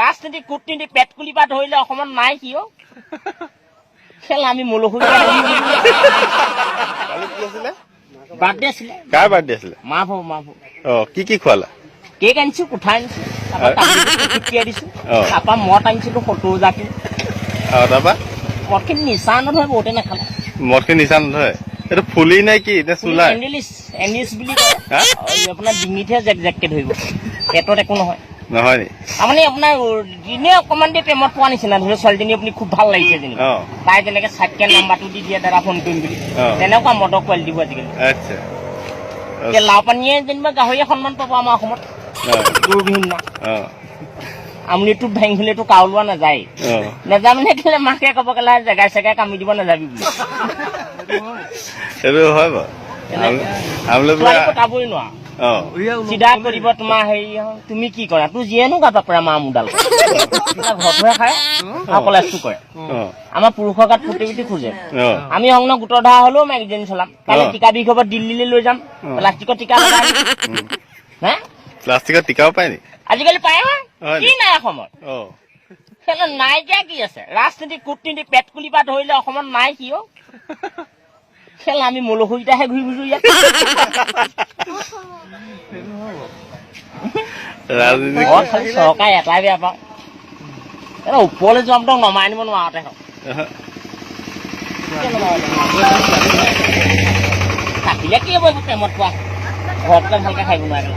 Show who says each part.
Speaker 1: ৰাজনীতি কূটনীতি পেটকুলি পৰা ধৰিলে অসমত নাই কি অ' খেল আমি মলসুৰী বাৰ্থডে আছিলে।
Speaker 2: কাৰ বাৰ্থডে আছিলে?
Speaker 1: মা ভৌ
Speaker 2: অ' কি খোৱালা?
Speaker 1: কেক আনিছো, কোঠা আনিছো, তাৰপৰা দিছো,
Speaker 2: অ'
Speaker 1: তাৰপৰা মদ আনিছিলো 70,000
Speaker 2: তাৰপৰা
Speaker 1: মদখিনি নিচা নধৰে, বহুতে নাখালে।
Speaker 2: মদখিনি নিচা নধৰে? এইটো ফুলি নে কি নে চুলাই?
Speaker 1: এনিছ বুলি কয়। আপোনাৰ ডিঙিতহে জেক জেককে ধৰিব, পেটত একো নহয়।
Speaker 2: নহয় নি?
Speaker 1: তাৰমানে আপোনাৰ দিনে অকমান দেৰি প্ৰেমত পোৱা নিচিনা, ধৰি লওক ছোৱালীজনী আপুনি খুব ভাল লাগিছে যেনিবা, তাই তেনেকে চাইটকে নাম্বাৰটো দি দিয়ে দাদা ফোন কৰিম বুলি, তেনেকুৱা মদৰ কোৱালিটিবোৰ আজিকালি।
Speaker 2: আচ্ছা,
Speaker 1: এতিয়া লাও পানীয়ে যেনিবা গাহৰিয়ে সন্মান পাব আমাৰ অসমত, দূৰবিহীন না। আমলিটোত ভাঙি হলেতো কাউলোৱা নাযায়, নেযামিনে কেলে মাকে ক'ব গ'লে জেগাই চেগাই কামি দিব নাযাবি বুলি।
Speaker 2: সেইটো হয় বাৰু,
Speaker 1: পতাবই নোৱাৰা, চিধা কৰিব তোমাৰ হেৰি, তুমি কি কৰা, তোৰ যিয়েনো গাবা পৰা মা মোডাল ঘৰটোহে খায় আৰু কলেজটো কৰে। আমাৰ পুৰুষৰ গাত ফুটি ফুটি খোজে। আমি সংন গোটৰ ধাৰা হলেও মেগজিন চলাম, কালি টিকা বিষ হ'ব দিল্লীলৈ লৈ যাম, প্লাষ্টিকৰ টিকা লগাই হে
Speaker 2: প্লাষ্টিকৰ টিকাও পায় নি?
Speaker 1: আজিকালি পায় হয়, কি নাই অসমত? নাইকিয়া কি আছে? ৰাজনীতি কূটনীতি পেটকুলি পৰা ধৰিলে অসমত নাই কি অ' খেল আমি মলসুৰীটাহে ঘূৰি ফুৰিছো ইয়াত। চৰকাৰে এটাই বেয়া পাওঁ, ওপৰলৈ যোৱা মতক নমাই আনিব নোৱাৰাতে হওক, থাকিলে কি হ'ব? প্ৰেমত পোৱা ঘৰতে ভালকে খাই নোৱাৰে।